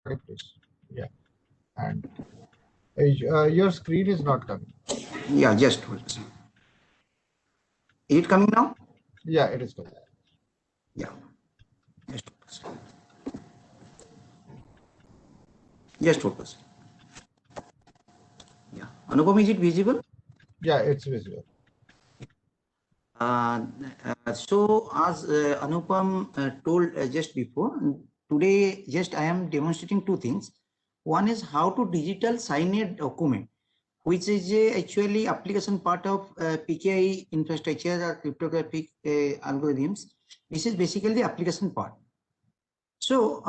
please. Yeah, and your screen is not coming. Yeah, just hold. Is it coming now? Yeah, it is coming. Yeah, just hold. Just focus. Yeah, Anupam, is it visible? Yeah, it's visible. Uh, so as Anupam told just before, today just I am demonstrating two things. One is how to digital sign a document, which is actually application part of PKI infrastructure or cryptographic algorithms. This is basically the application part. So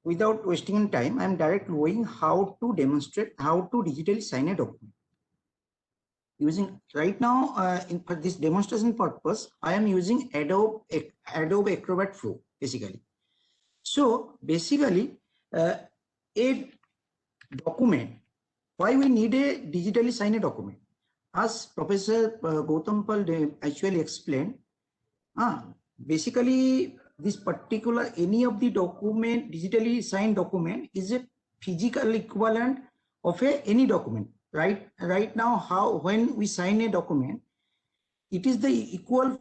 without wasting time, I am directly going how to demonstrate how to digitally sign a document. Using right now for this demonstration purpose, I am using Adobe Acrobat Pro basically. So basically, a document. Why we need a digitally signed document? As Professor Gautam Pal actually explained, basically this particular any of the document digitally signed document is a physical equivalent of any document. Right now, how when we sign a document, it is the equal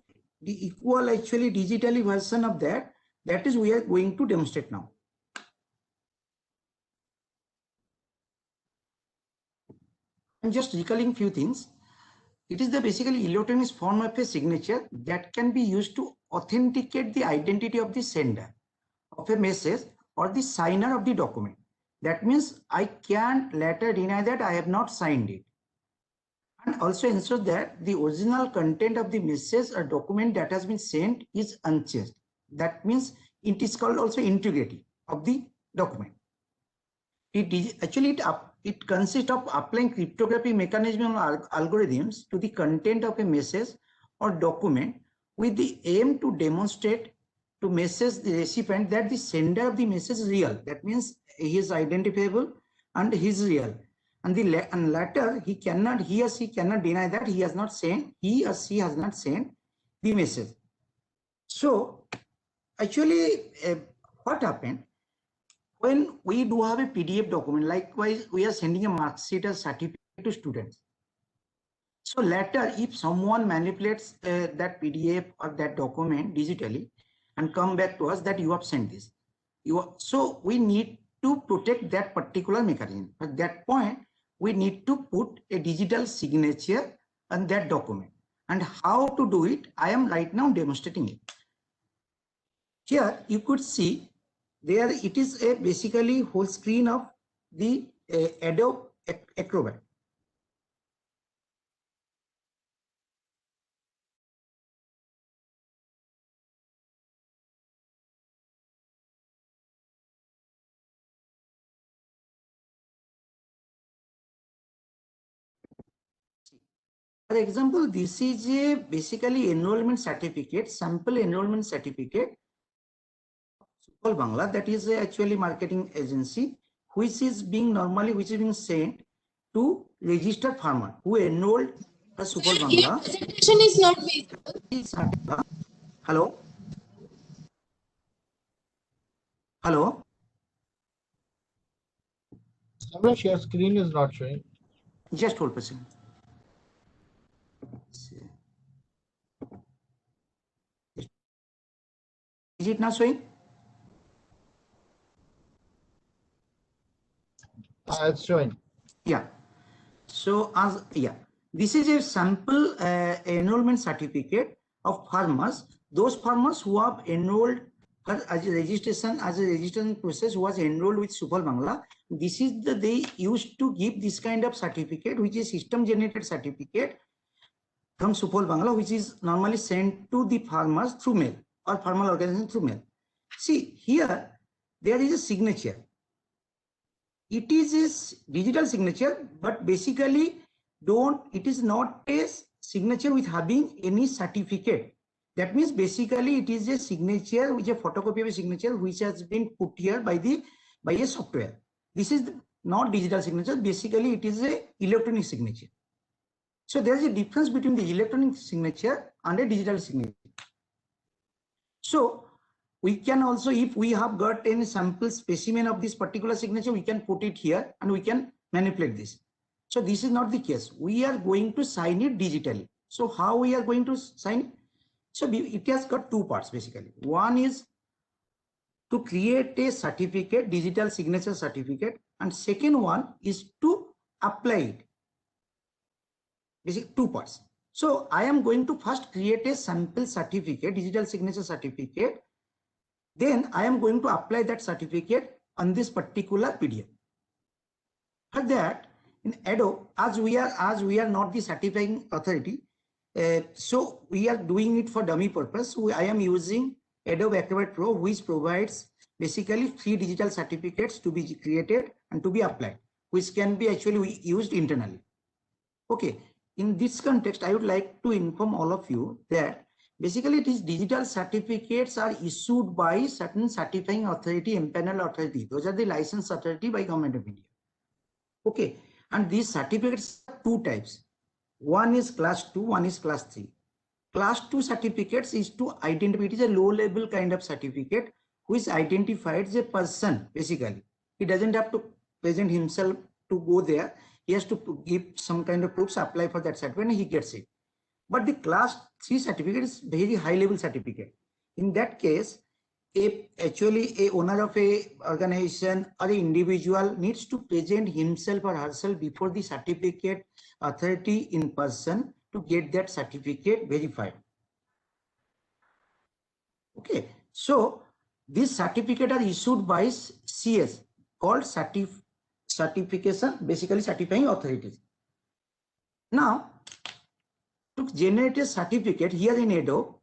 actually digitally version of that. That is we are going to demonstrate now. I'm just recalling few things. It is the basically electronic form of a signature that can be used to authenticate the identity of the sender of a message or the signer of the document. That means I can later deny that I have not signed it, and also ensure that the original content of the message or document that has been sent is unchanged. That means it is called also integrity of the document. It consists of applying cryptographic mechanism or algorithms to the content of a message or document with the aim to demonstrate to message the recipient that the sender of the message is real. That means he is identifiable and he is real. And latter he or she cannot deny that he or she has not sent the message. So actually, what happened? When we do have a PDF document, likewise, we are sending a mark sheet or certificate to students. So later, if someone manipulates that PDF or that document digitally and come back to us that you have sent this, so we need to protect that particular mechanism. At that point, we need to put a digital signature on that document. And how to do it, I am right now demonstrating it. Here you could see there it is a basically whole screen of the Adobe Acrobat. For example, this is a basically enrollment certificate, sample enrollment certificate, Sufal Bangla, that is actually marketing agency, which is being sent to registered farmer who enrolled the Sufal Bangla. Presentation is not visible. Hello? Hello? Samresh, your screen is not showing. Just hold a second. Is it not showing? It's showing. Yeah. So this is a sample enrollment certificate of farmers. Those farmers who have enrolled as a registration process was enrolled with Sufal Bangla. This is they used to give this kind of certificate, which is system generated certificate from Sufal Bangla, which is normally sent to the farmers through mail or farmer organization through mail. See here, there is a signature. It is a digital signature, but basically it is not a signature with having any certificate. That means basically it is a signature which is a photocopy of a signature which has been put here by a software. This is not digital signature. Basically it is a electronic signature. So there is a difference between the electronic signature and a digital signature. So we can also, if we have got any sample specimen of this particular signature, we can put it here and we can manipulate this. So this is not the case. We are going to sign it digitally. So how we are going to sign it? So it has got two parts basically. One is to create a certificate, digital signature certificate, and second one is to apply it. Basically two parts. So I am going to first create a sample certificate, digital signature certificate. Then I am going to apply that certificate on this particular PDF. For that, in Adobe, as we are not the certifying authority, so we are doing it for dummy purpose. So I am using Adobe Acrobat Pro, which provides basically 3 digital certificates to be created and to be applied, which can be actually used internally. Okay, in this context, I would like to inform all of you that basically these digital certificates are issued by certain certifying authority, empanel authority. Those are the licensed authority by Government of India. Okay, and these certificates are 2 types. One is class 2, one is class 3. Class 2 certificates is to identify, it is a low level kind of certificate which identifies a person basically. He doesn't have to present himself to go there. He has to give some kind of proofs, apply for that certificate and he gets it. But the class 3 certificate is very high level certificate. In that case, actually a owner of a organization or an individual needs to present himself or herself before the certificate authority in person to get that certificate verified. Okay, so this certificate are issued by CS called certification, basically certifying authorities. Now, to generate a certificate here in Adobe,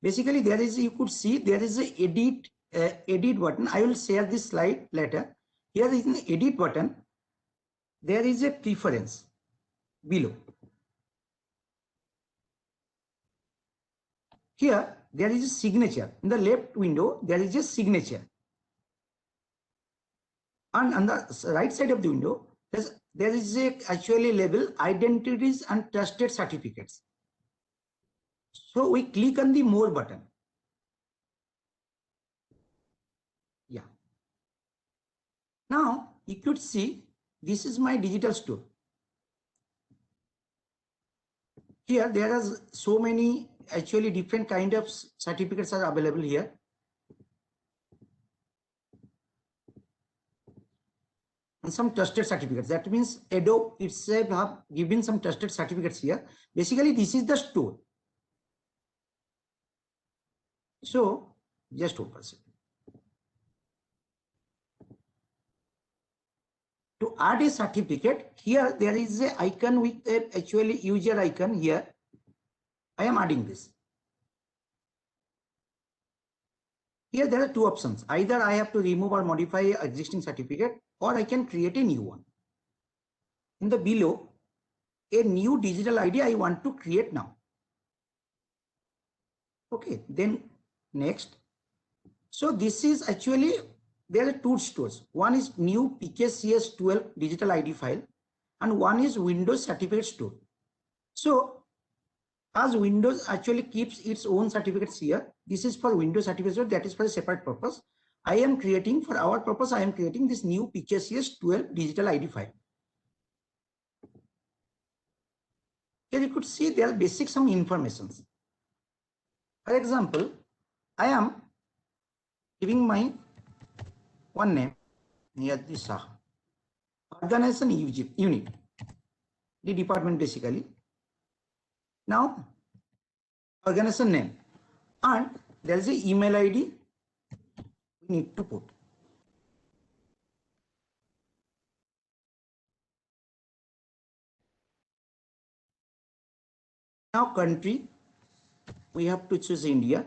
basically there is, you could see there is a edit button. I will share this slide later. Here is an edit button. There is a preference below. Here there is a signature. In the left window there is a signature, and on the right side of the window there is a actually label identities and trusted certificates. So we click on the more button. Yeah. Now you could see this is my digital store. Here there are so many actually different kind of certificates are available here. And some trusted certificates. That means Adobe itself have given some trusted certificates here. Basically this is the store. So just hold for a second. To add a certificate, here there is a icon with a actually user icon here. I am adding this. Here there are 2 options. Either I have to remove or modify existing certificate, or I can create a new one. In the below, a new digital ID I want to create now. Okay, then next. So this is actually, there are 2 stores. One is new PKCS12 digital ID file and one is Windows certificate store. So as Windows actually keeps its own certificates here, this is for Windows certificate, that is for a separate purpose. I am creating, for our purpose, I am creating this new PKCS12 digital ID file. Here you could see there are basic some informations. For example, I am giving my one name, Niyati Shah, organization unit, the department basically. Now, organization name, and there is an email ID we need to put. Now, country, we have to choose India.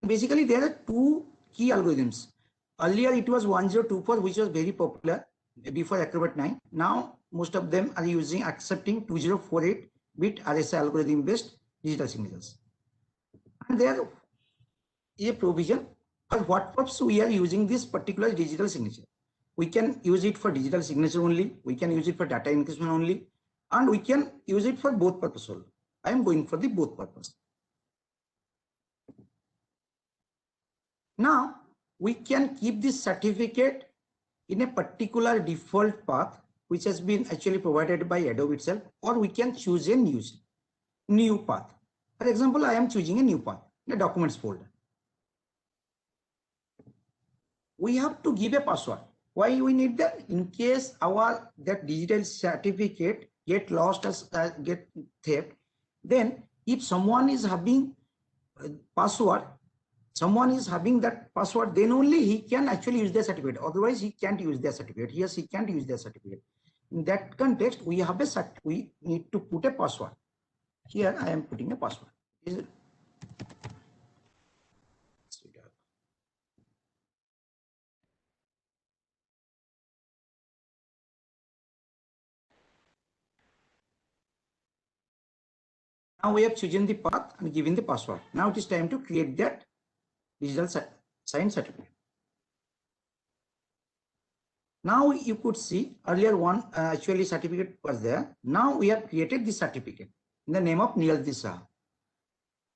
Basically, there are 2 key algorithms. Earlier, it was 1024, which was very popular before Acrobat 9. Now, most of them are using accepting 2048-bit RSA algorithm based digital signatures. And there is a provision for what purpose we are using this particular digital signature. We can use it for digital signature only. We can use it for data encryption only. And we can use it for both purposes. I am going for the both purpose. Now we can keep this certificate in a particular default path which has been actually provided by Adobe itself, or we can choose a new path. For example, I am choosing a new path in a documents folder. We have to give a password. Why we need that? In case that digital certificate get lost as get theft, then if someone is having password, someone is having that password, then only he can actually use the certificate. Otherwise, he can't use the certificate. Yes, he can't use the certificate. In that context, we need to put a password. Here, I am putting a password. Is it? Now we have chosen the path and given the password. Now it is time to create that digital sign certificate. Now you could see earlier one actually certificate was there. Now we have created this certificate in the name of Neeraj Shah.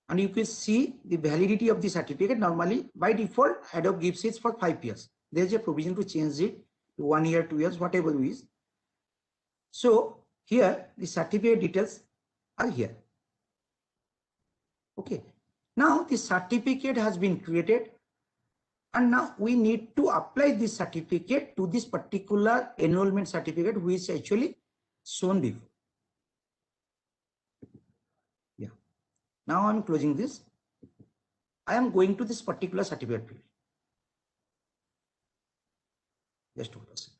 And you can see the validity of the certificate. Normally by default Adobe gives it for 5 years. There is a provision to change it to 1 year, 2 years, whatever it is. So here the certificate details are here. Okay, now the certificate has been created, and now we need to apply this certificate to this particular enrollment certificate which is actually shown before. Yeah, now I'm closing this. I am going to this particular certificate field. Just 2%.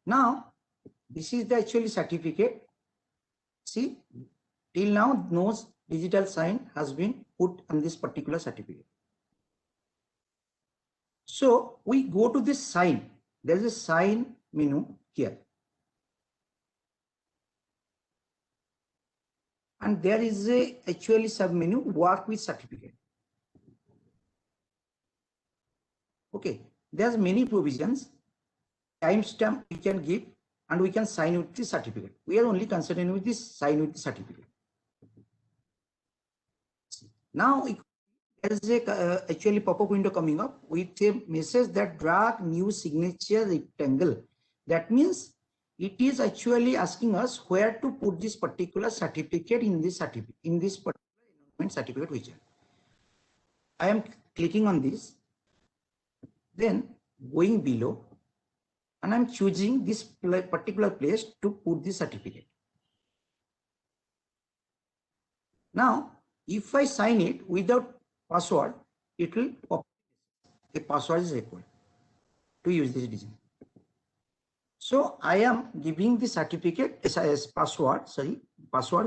Now, this is the actually certificate. See, till now, no digital sign has been put on this particular certificate. So we go to this sign. There is a sign menu here. And there is a actually sub menu work with certificate. Okay, there's many provisions. Timestamp we can give, and we can sign with the certificate. We are only considering with this sign with the certificate. Now there is a actually pop-up window coming up with a message that drag new signature rectangle. That means it is actually asking us where to put this particular certificate in this certificate, in this particular enrollment certificate widget. I am clicking on this, then going below, and I'm choosing this particular place to put the certificate. Now, if I sign it without password, it will pop. A password is required to use this design. So I am giving the certificate as password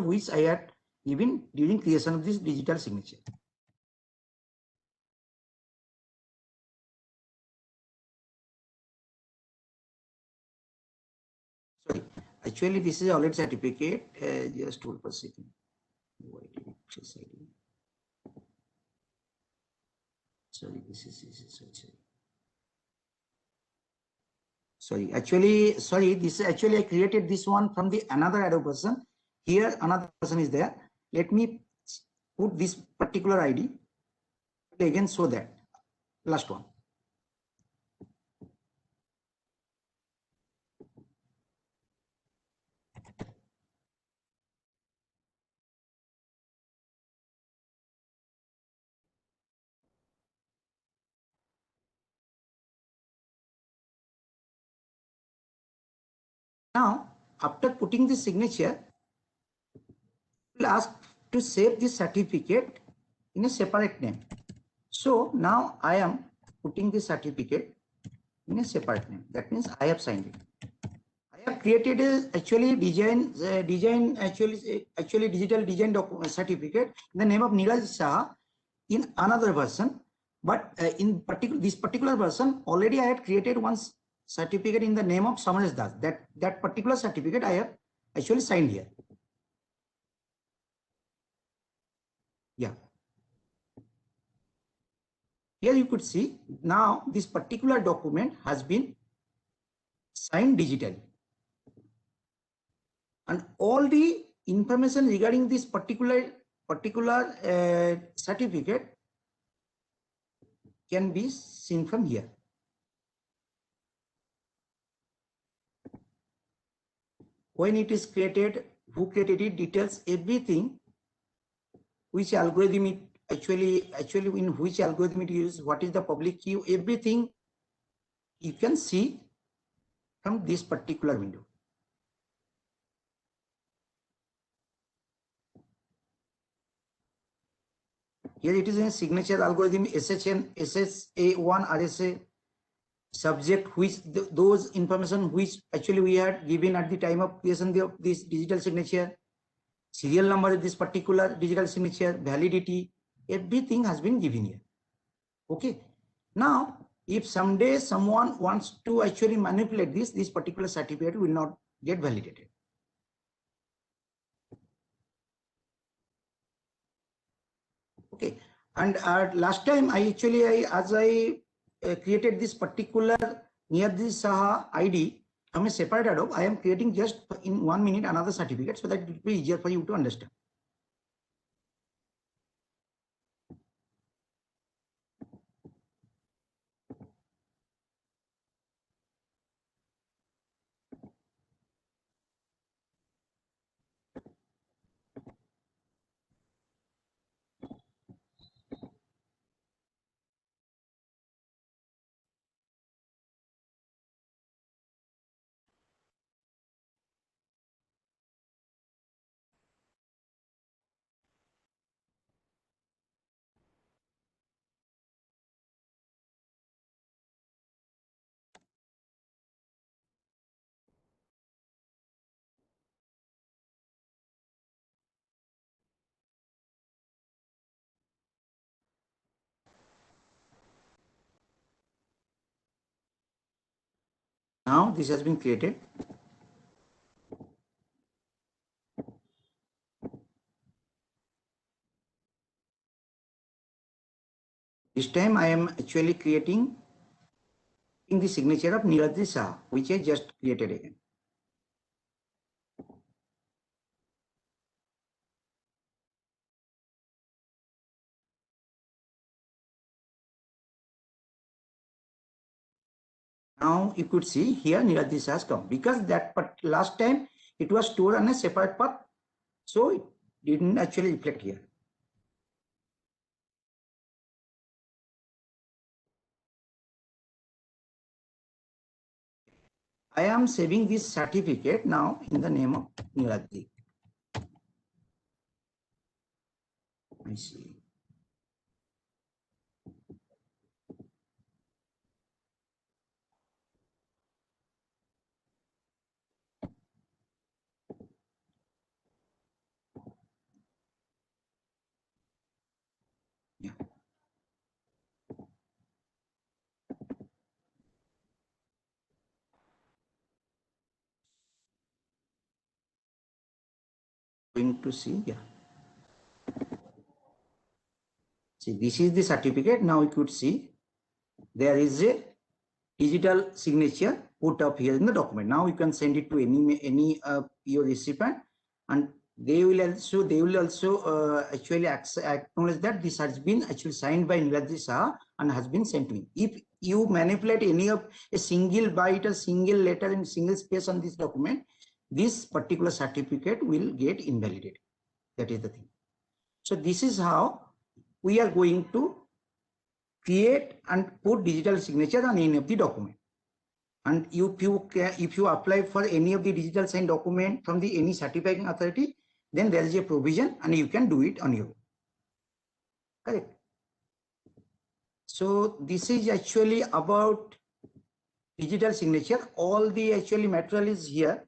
which I had given during creation of this digital signature. Sorry, actually this is already certificate. Just hold for a second. Sorry, this is sorry. Sorry, this is actually I created this one from the another Adobe person. Here another person is there. Let me put this particular ID again, so that last one. Now, after putting the signature, we'll ask to save this certificate in a separate name. So now I am putting the certificate in a separate name. That means I have signed it. I have created a actually digital design document certificate in the name of Neeraj Shah in another version. But in this particular version, already I had created one certificate in the name of Samaresh Das. That particular certificate I have actually signed here. Yeah. Here you could see now this particular document has been signed digitally. And all the information regarding this particular certificate can be seen from here. When it is created, who created it, details, everything, which algorithm it actually in which algorithm it used, what is the public key, everything you can see from this particular window. Here it is in signature algorithm SHN, SSA1, RSA subject, which those information which actually we had given at the time of creation of this digital signature, serial number of this particular digital signature, validity, everything has been given here. Okay. Now, if someday someone wants to actually manipulate this particular certificate will not get validated. Okay. And last time as I created this particular Niyati Saha ID from a separate Adobe, I am creating just in 1 minute another certificate so that it will be easier for you to understand. Now this has been created. This time I am actually creating in the signature of Niyati Saha, which I just created again. Now you could see here Niyati Saha has come because that last time it was stored on a separate path, so it didn't actually reflect here. I am saving this certificate now in the name of Nirati. I see. Yeah. Going to see, yeah. See, this is the certificate. Now you could see there is a digital signature put up here in the document. Now you can send it to any your recipient, and they will also actually acknowledge that this has been actually signed by Nirati Saha and has been sent to me. If you manipulate any of a single byte, a single letter, and single space on this document, this particular certificate will get invalidated. That is the thing. So this is how we are going to create and put digital signature on any of the document. And if you apply for any of the digital sign document from the any certifying authority, then there is a provision and you can do it on your own. Correct. So this is actually about digital signature. All the actually material is here.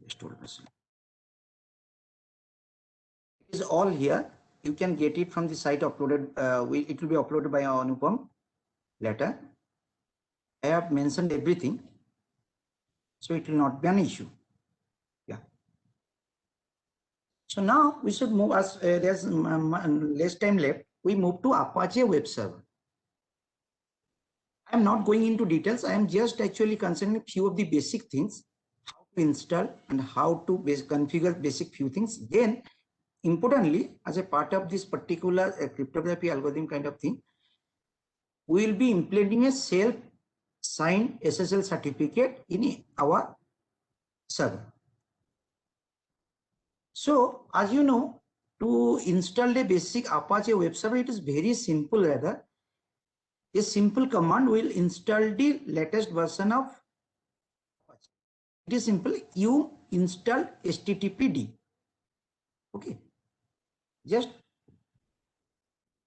Just hold on a second. It is all here. you can get it from the site uploaded. It will be uploaded by Anupam later. I have mentioned everything, so it will not be an issue. Yeah. So now we should move, as there's less time left. We move to Apache web server. I am not going into details. I am just actually concerning a few of the basic things, how to install and how to configure basic few things. Then, importantly, as a part of this particular cryptography algorithm kind of thing, we will be implementing a self-signed SSL certificate in our server. So, as you know, to install a basic Apache web server, it is very simple rather. A simple command will install the latest version of Apache. It is simple. You install httpd. Okay. Just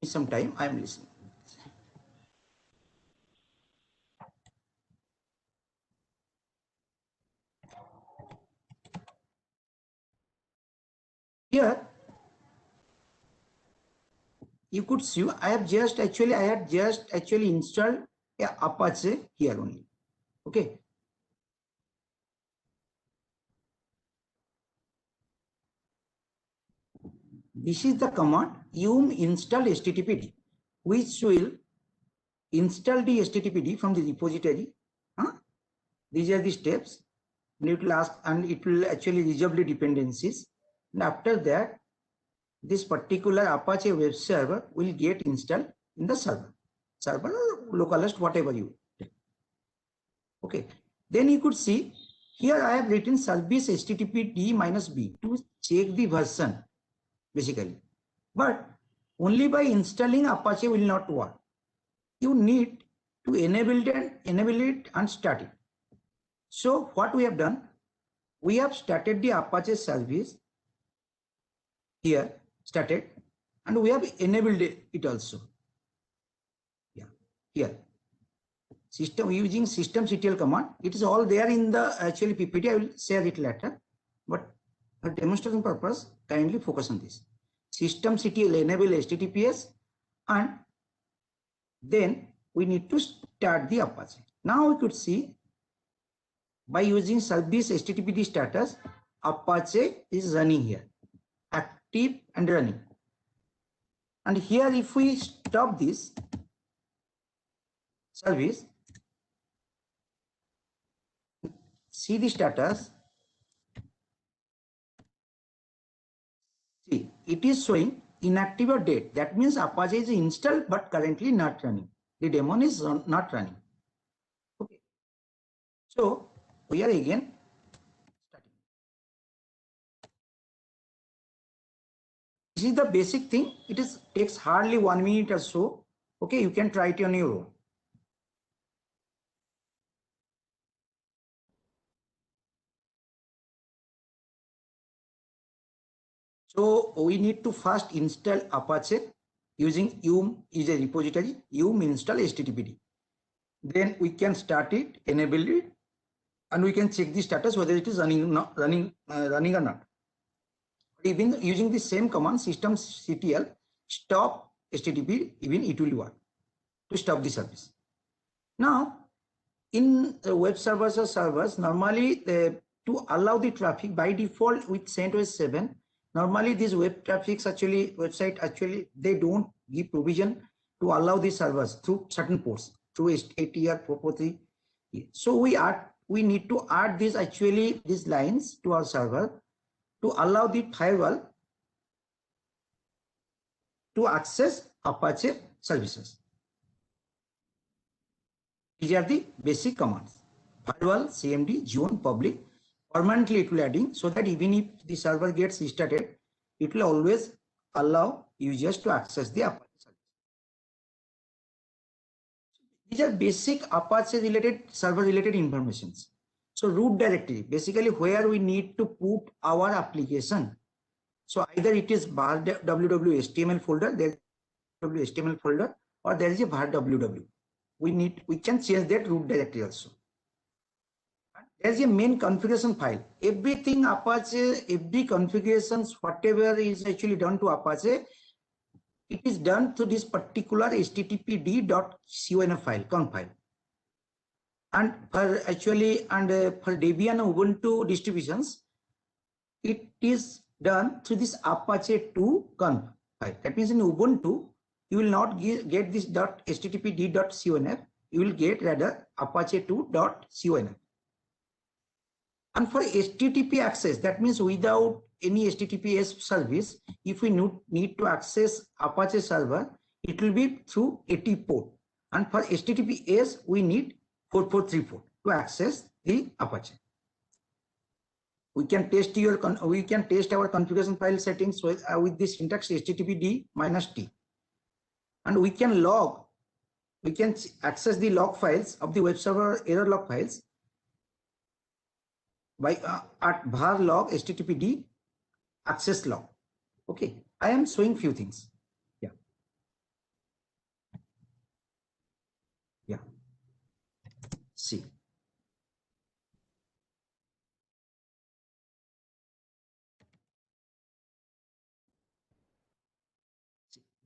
some time. I am listening. Here you could see I had just actually installed a Apache here only. Okay. This is the command yum install httpd, which will install the httpd from the repository. These are the steps. And it will ask, and it will actually resolve the dependencies. And after that, this particular Apache web server will get installed in the server or localhost, whatever you take. Okay. Then you could see here I have written service httpd-b to check the version basically. But only by installing Apache will not work. You need to enable it and start it. So what we have done, we have started the Apache service here, started, and we have enabled it also. Yeah, here. System using systemctl command. It is all there in the actually PPT. I will share it later, but for demonstration purpose, kindly focus on this. Systemctl enable HTTPS, and then we need to start the Apache. Now we could see by using service HTTPD status, Apache is running here, active and running. And here, if we stop this service, see the status. See, it is showing inactive or dead. That means Apache is installed but currently not running. The daemon is not running. Okay. So we are again starting. This is the basic thing. It takes hardly 1 minute or so. Okay, you can try it on your own. So we need to first install Apache using yum is a repository, yum install HTTPD. Then we can start it, enable it, and we can check the status whether it is running or not. Even using the same command systemctl stop HTTP, even it will work to stop the service. Now, in web servers or servers, normally to allow the traffic by default with CentOS 7, normally these web traffics website they don't give provision to allow these servers through certain ports through ATR 443. So we need to add these lines to our server to allow the firewall to access Apache services. These are the basic commands: firewall, CMD, zone, public. Permanently it will adding, so that even if the server gets restarted, it will always allow users to access the Apache service. These are basic Apache related server related informations. So root directory, basically where we need to put our application. So either it is var www HTML folder, there is HTML folder, or there is a var www. We can change that root directory also. There is a main configuration file. Everything Apache, every configurations, whatever is actually done to Apache, it is done through this particular httpd.conf file. And for for Debian and Ubuntu distributions, it is done through this Apache 2 conf file. That means in Ubuntu, you will not get this .httpd.conf. You will get rather Apache 2.conf. And for HTTP access, that means without any HTTPS service, if we need to access Apache server, it will be through 80 port. And for HTTPS, we need 4434 to access the Apache. We can test our configuration file settings with this syntax httpd -t, and we can access the log files of the web server error log files by at var log httpd access log. Okay, I am showing few things. Yeah. See.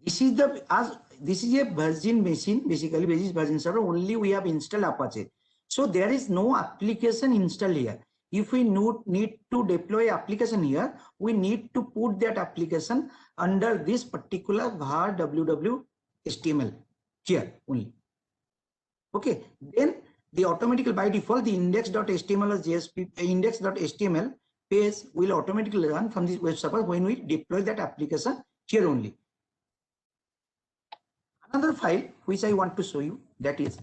This is a Virgin machine, basically Virgin server. Only we have installed Apache, so there is no application installed here. If we need to deploy application here, we need to put that application under this particular var www HTML here only. Okay, then the automatically by default the index.html or JSP index.html page will automatically run from this web server when we deploy that application here only. Another file which I want to show you, that is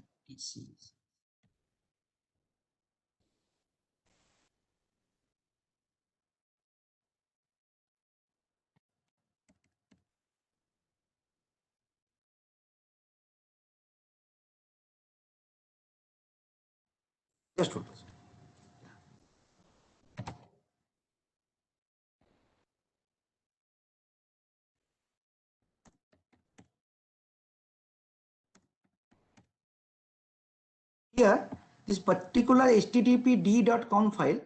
just hold this. Here, this particular httpd.conf file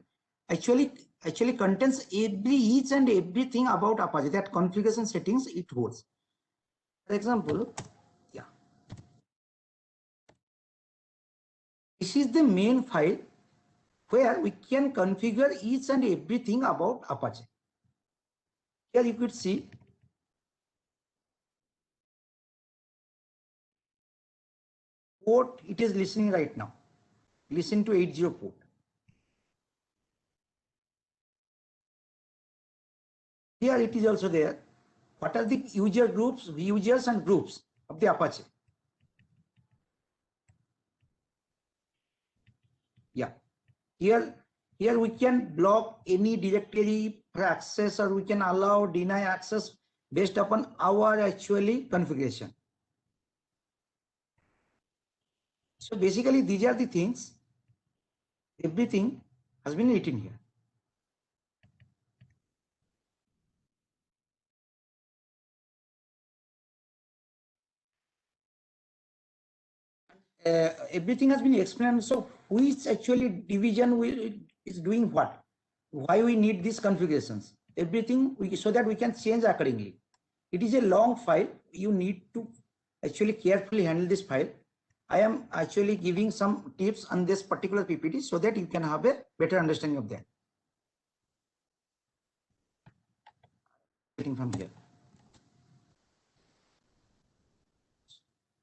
actually contains each and everything about Apache, that configuration settings it holds. For example, yeah, this is the main file where we can configure each and everything about Apache. Here you could see port it is listening right now. Listen to 80 port. Here it is also there. What are the users and groups of the Apache? Yeah. Here we can block any directory for access, or we can allow, deny access based upon our configuration. So basically these are the things, everything has been written here. Everything has been explained. So which division is doing what, why we need these configurations, everything so that we can change accordingly. It is a long file. You need to carefully handle this file. I am giving some tips on this particular PPT so that you can have a better understanding of that. From here.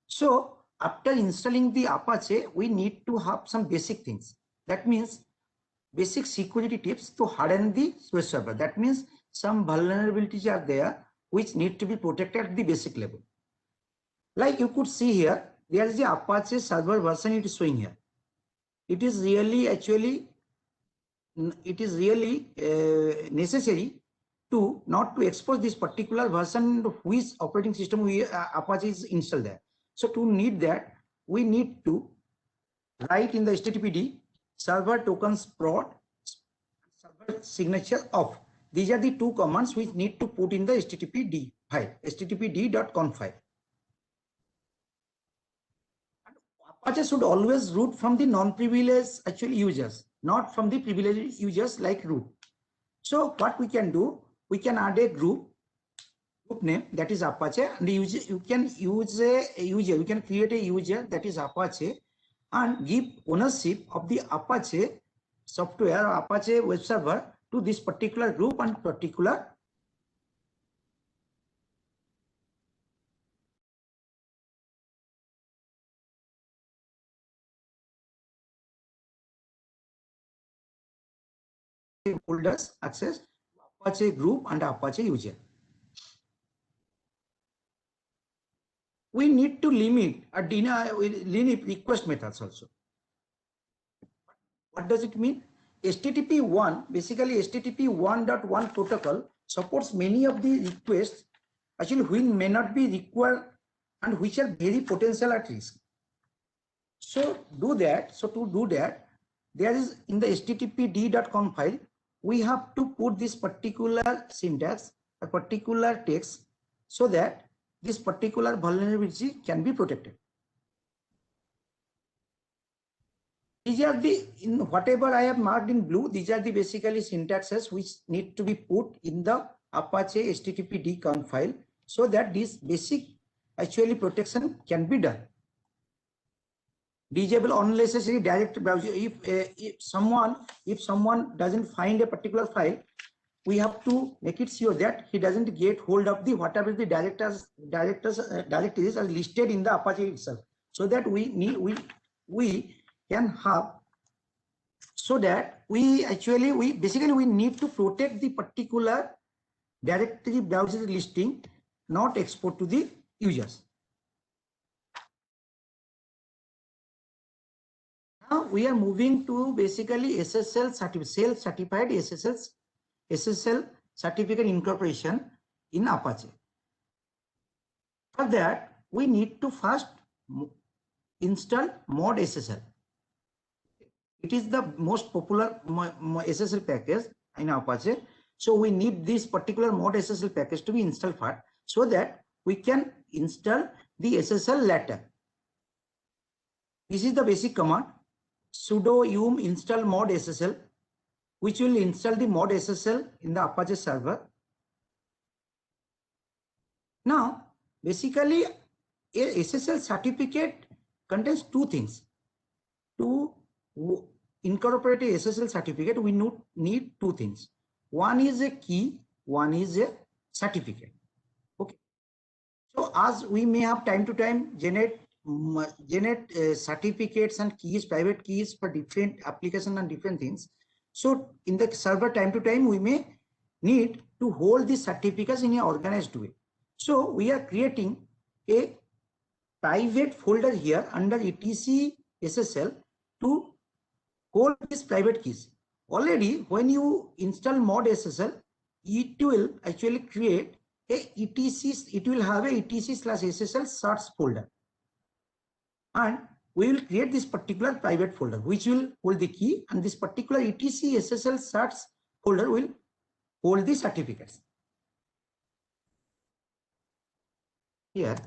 So after installing the Apache, we need to have some basic things. That means basic security tips to harden the web server. That means some vulnerabilities are there which need to be protected at the basic level. Like you could see here, there is the Apache server version it is showing here. It is really necessary to not to expose this particular version which operating system Apache is installed there. So to need that, we need to write in the HTTPD server tokens prod, server signature off. These are the two commands which need to put in the HTTPD file, httpd.conf file. Apache should always root from the non-privileged users, not from the privileged users like root. So what we can do, we can add a group group name, that is Apache, and you can use a user, you can create a user, that is Apache, and give ownership of the Apache software or Apache web server to this particular group and particular holders access Apache group and Apache user. We need to limit or deny limit request methods also. What does it mean? HTTP1, basically HTTP 1.1 protocol supports many of the requests actually which may not be required and which are very potential at risk. So to do that, there is in the httpd.conf file, we have to put this particular syntax, a particular text, so that this particular vulnerability can be protected. These are the, in whatever I have marked in blue, these are the basically syntaxes which need to be put in the Apache httpd.conf file, so that this basic actually protection can be done. Disable unnecessary direct browser. If someone doesn't find a particular file, we have to make it sure that he doesn't get hold of the whatever the directories are listed in the Apache itself, so that we can have, so that we need to protect the particular directory browser listing, not export to the users. Now we are moving to basically SSL self-certified SSL certificate incorporation in Apache. For that, we need to first install mod SSL. It is the most popular SSL package in Apache. So we need this particular mod SSL package to be installed first, so that we can install the SSL later. This is the basic command: sudo yum install mod SSL, which will install the mod SSL in the Apache server. Now, basically, a SSL certificate contains two things. To incorporate a SSL certificate, we need two things. One is a key, one is a certificate. Okay. So as we may have time to time generate certificates and keys, private keys for different applications and different things. So in the server, time to time, we may need to hold these certificates in an organized way. So we are creating a private folder here under etc SSL to hold these private keys. Already, when you install mod SSL, it will actually create a etc. It will have a etc/SSL search folder, and we will create this particular private folder which will hold the key, and this particular etc SSL search folder will hold the certificates. Here,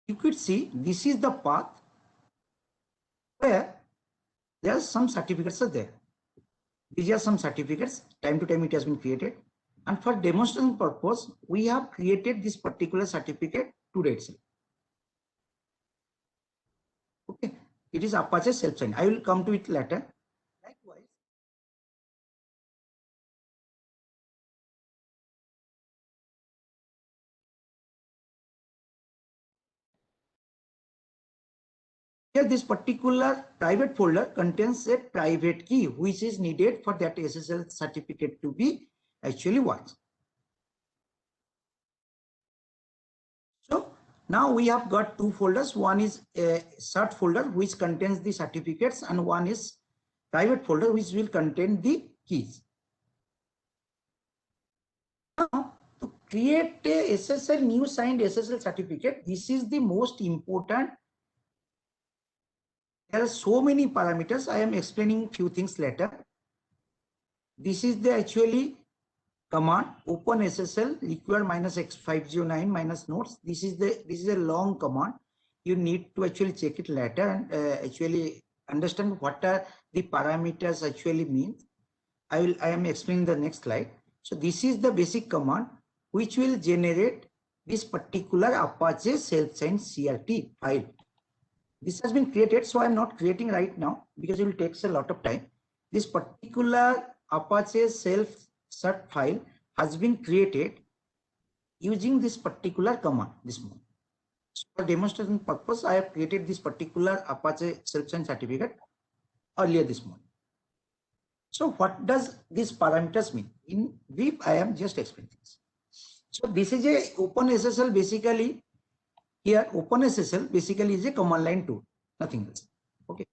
you could see this is the path where there are some certificates are there. These are some certificates. Time to time it has been created, and for demonstration purpose, we have created this particular certificate today itself. Okay, it is Apache self-signed. I will come to it later. Likewise, here this particular private folder contains a private key which is needed for that SSL certificate to be actually works. So now we have got two folders. One is a cert folder which contains the certificates, and one is private folder which will contain the keys. Now, to create a SSL new signed SSL certificate, this is the most important. There are so many parameters. I am explaining few things later. This is the actually command open SSL require minus x509 minus nodes. This is a long command. You need to actually check it later and actually understand what are the parameters actually means. I am explaining the next slide. So this is the basic command which will generate this particular Apache self-signed CRT file. This has been created, so I'm not creating right now because it will take a lot of time. This particular Apache self-cert file has been created using this particular command, this one. So for demonstration purpose, I have created this particular Apache self-signed certificate earlier this morning. So what does these parameters mean? In brief, I am just explaining this. So this is a OpenSSL basically. Here OpenSSL basically is a command line tool, nothing else. Okay.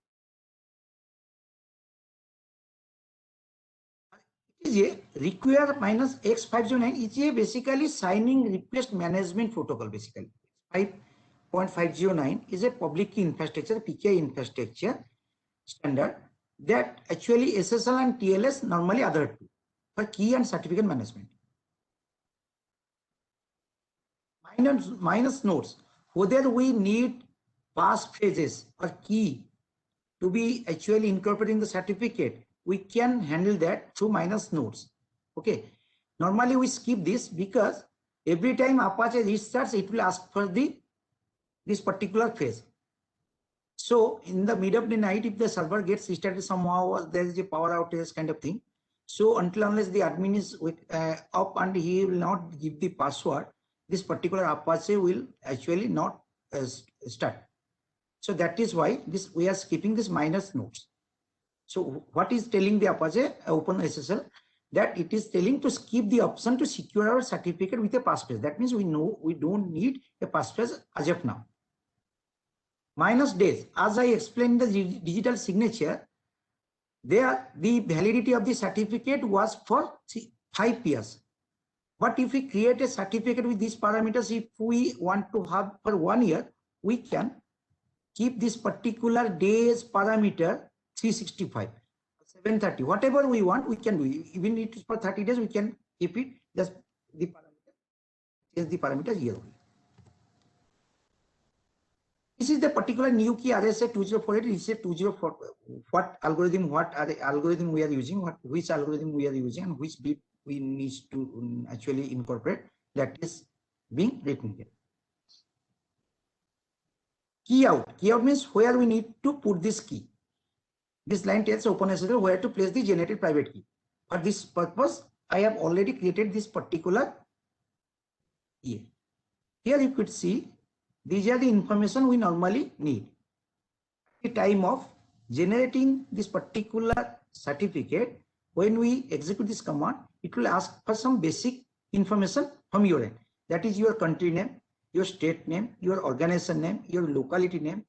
It is a require minus X509 is a basically signing request management protocol basically. 5.509 is a public key infrastructure, PKI infrastructure standard that actually SSL and TLS normally adhere to for key and certificate management. Minus nodes, whether we need passphrases or key to be actually incorporated in the certificate, we can handle that through minus nodes. Okay. Normally we skip this because every time Apache restarts, it will ask for this particular phrase. So in the mid of the night, if the server gets restarted somehow, or there is a power outage kind of thing. So unless the admin is up and he will not give the password, this particular Apache will actually not start. So that is why we are skipping this minus nodes. So what is telling the Apache OpenSSL? That it is telling to skip the option to secure our certificate with a passphrase. That means we know we don't need a passphrase as of now. Minus days, as I explained the digital signature, there the validity of the certificate was for 5 years. But if we create a certificate with these parameters, if we want to have for 1 year, we can keep this particular days parameter 365, 730, whatever we want, we can do. Even if it is for 30 days, we can keep it just the parameter, change the parameter here only. This is the particular new key RSA 2048. This is 204. What algorithm we are using, which algorithm we are using, and which bit we need to actually incorporate, that is being written here. Key out. Key out means where we need to put this key. This line tells OpenSSL where to place the generated private key. For this purpose, I have already created this particular key. Here you could see these are the information we normally need. At the time of generating this particular certificate, when we execute this command, it will ask for some basic information from your end. That is your country name, your state name, your organization name, your locality name,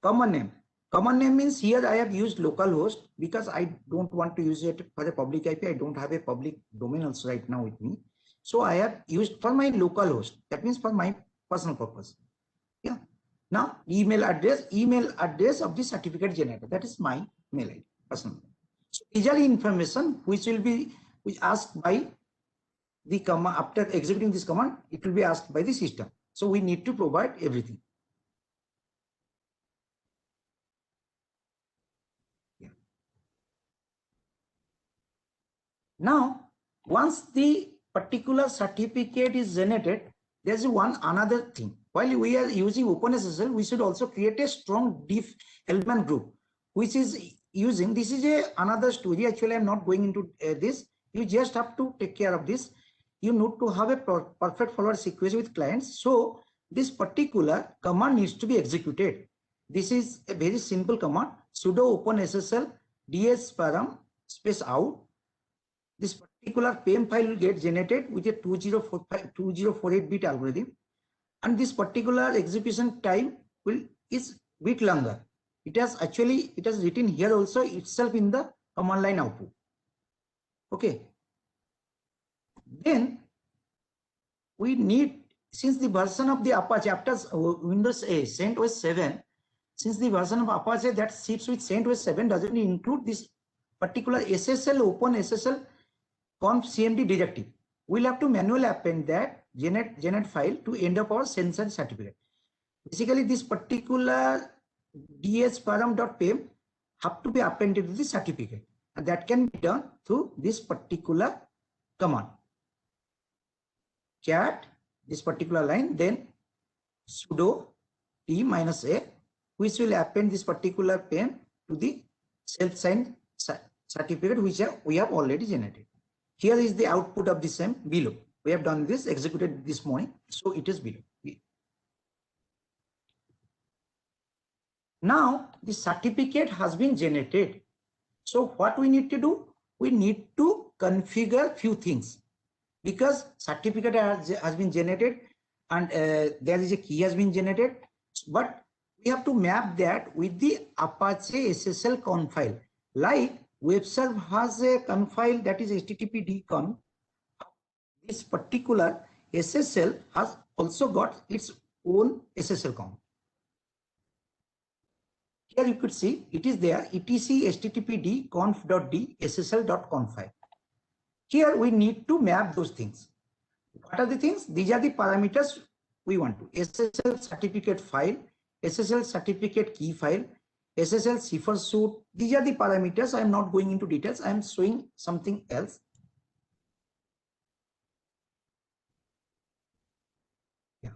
common name. Common name means here I have used localhost because I don't want to use it for a public IP. I don't have a public domain also right now with me. So I have used for my localhost. That means for my personal purpose. Yeah. Now email address of the certificate generator. That is my mail ID, personal. So these are the information which will be asked by the command. After executing this command, it will be asked by the system. So we need to provide everything. Yeah. Now, once the particular certificate is generated, there's another thing. While we are using OpenSSL, we should also create a strong diff element group, which is using, this is another story. Actually, I'm not going into this. You just have to take care of this. You need to have a perfect forward sequence with clients. So this particular command needs to be executed. This is a very simple command, sudo OpenSSL ds param space out. This particular PEM file will get generated with a 2048 bit algorithm, and this particular execution time is bit longer. It has written here also itself in the command line output. Okay. Then we need, since the version of the Apache after Windows CentOS 7, since the version of Apache that ships with CentOS 7 doesn't include this particular SSL OpenSSL conf cmd directive. we'll have to manually append that generate file to end of our census certificate. Basically, this particular dsparam.pem have to be appended to the certificate, and that can be done through this particular command. Cat this particular line, then sudo t-a, which will append this particular PEM to the self-signed certificate which we have already generated. Here is the output of the same below. We have done this, executed this morning, so it is below. Now the certificate has been generated. So what we need to do? We need to configure few things, because certificate has been generated and there is a key has been generated, but we have to map that with the Apache SSL conf file. Like WebServe has a conf file that is http dconf. This particular SSL has also got its own SSL conf. Here you could see it is there, etc httpd conf.d ssl.conf file. Here we need to map those things. What are the things? These are the parameters we want to: SSL certificate file, SSL certificate key file, SSL cipher suite. These are the parameters. I am not going into details. I am showing something else. Yeah.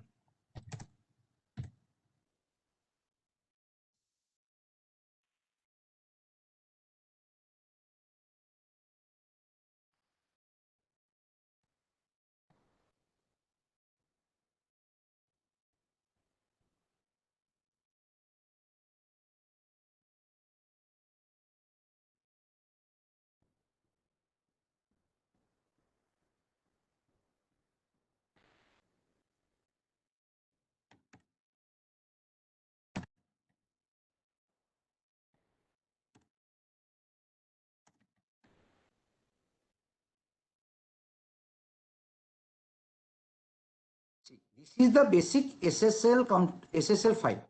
See, this is the basic SSL file.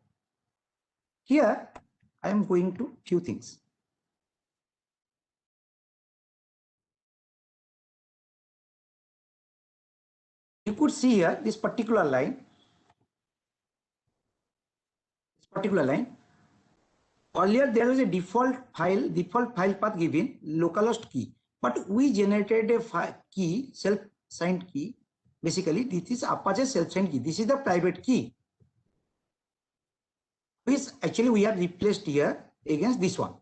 Here I am going to few things. You could see here this particular line. Earlier there was a default file path given localhost key, but we generated a key, self-signed key. Basically, this is Apache self-signed key. This is the private key, which actually we have replaced here against this one.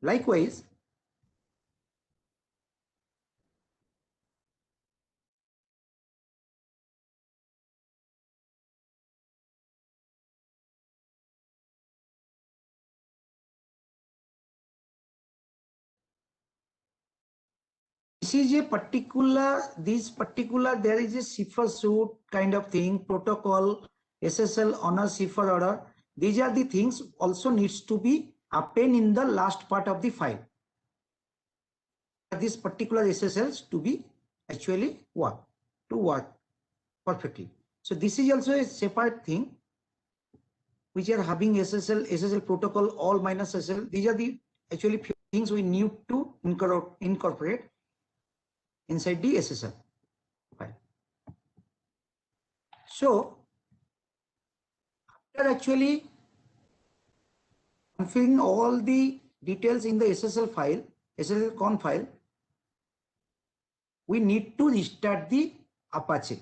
Likewise, this is a particular, there is a cipher suite kind of thing, protocol, SSL honor cipher order. These are the things also needs to be append in the last part of the file. This particular SSLs to be actually work perfectly. So this is also a separate thing which are having SSL protocol all minus SSL. These are the actually few things we need to incorporate inside the SSL file. So after actually configuring all the details in the SSL file, SSL conf file, we need to restart the Apache.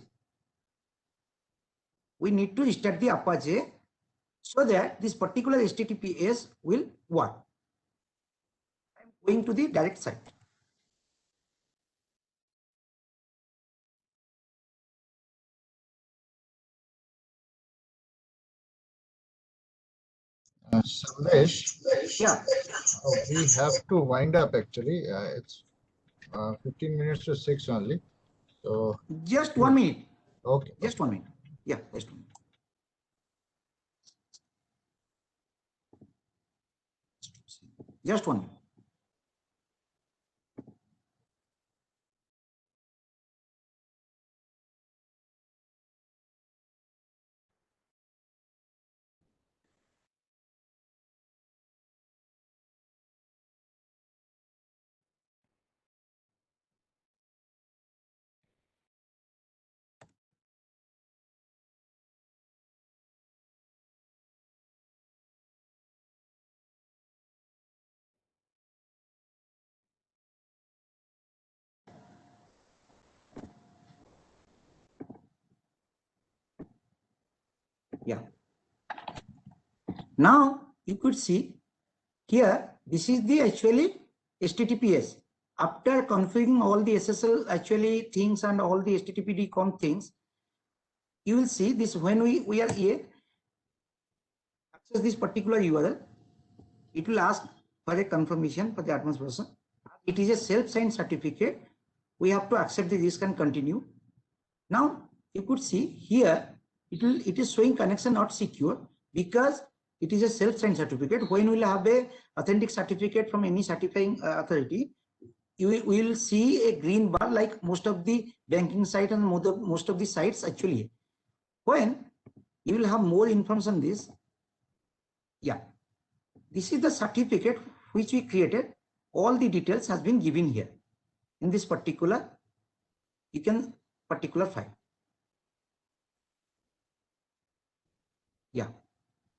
So that this particular HTTPS will work. I'm going to the direct site. Samresh, Yeah. we have to wind up actually. It's 15 minutes to 6 only. So Just 1 minute. okay. Just 1 minute. Yeah, just 1 minute. Just 1 minute. Yeah. Now you could see here, this is the actually HTTPS. After configuring all the SSL actually things and all the HTTP DCOM things, you will see this when we are here, access this particular URL, it will ask for a confirmation for the advanced version. It is a self-signed certificate. We have to accept the risk and continue. Now you could see here, it is showing connection not secure because it is a self-signed certificate. When we will have a authentic certificate from any certifying authority, you will see a green bar like most of the banking site and most of the sites actually. When you will have more information on this, yeah, this is the certificate which we created. All the details has been given here in this particular particular file. Yeah,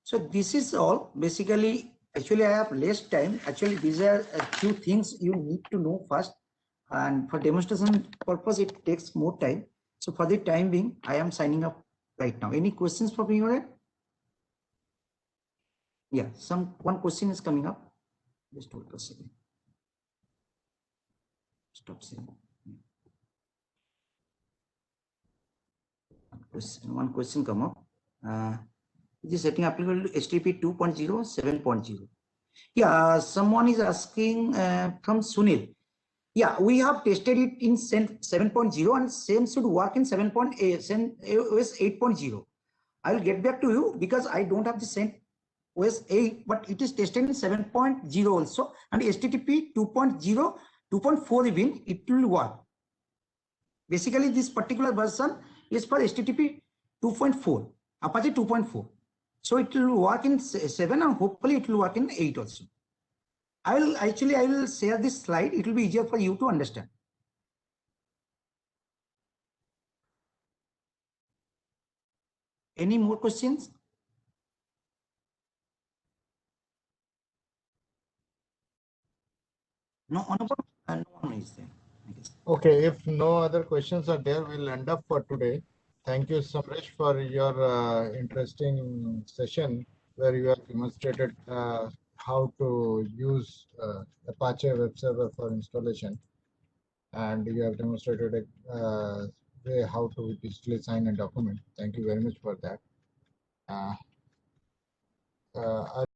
so this is all basically. Actually, I have less time. Actually, these are a few things you need to know first, and for demonstration purpose, it takes more time. So for the time being, I am signing up right now. Any questions from your end? Yeah, one question is coming up. Just hold a second. Stop saying. One question come up. Is this setting applicable to HTTP 2.0, 7.0? Yeah, someone is asking from Sunil. Yeah, we have tested it in 7.0 and same should work in 7.8, OS 8.0. I will get back to you because I don't have the same OS 8, but it is tested in 7.0 also, and HTTP 2.0, 2.4 even, it will work. Basically, this particular version is for HTTP 2.4, Apache 2.4. So it will work in 7 and hopefully it will work in 8 also. I will share this slide. It will be easier for you to understand. Any more questions? No, no one is there. Okay, if no other questions are there, we'll end up for today. Thank you, Samresh, for your interesting session where you have demonstrated how to use Apache Web Server for installation, and you have demonstrated a way how to digitally sign a document. Thank you very much for that.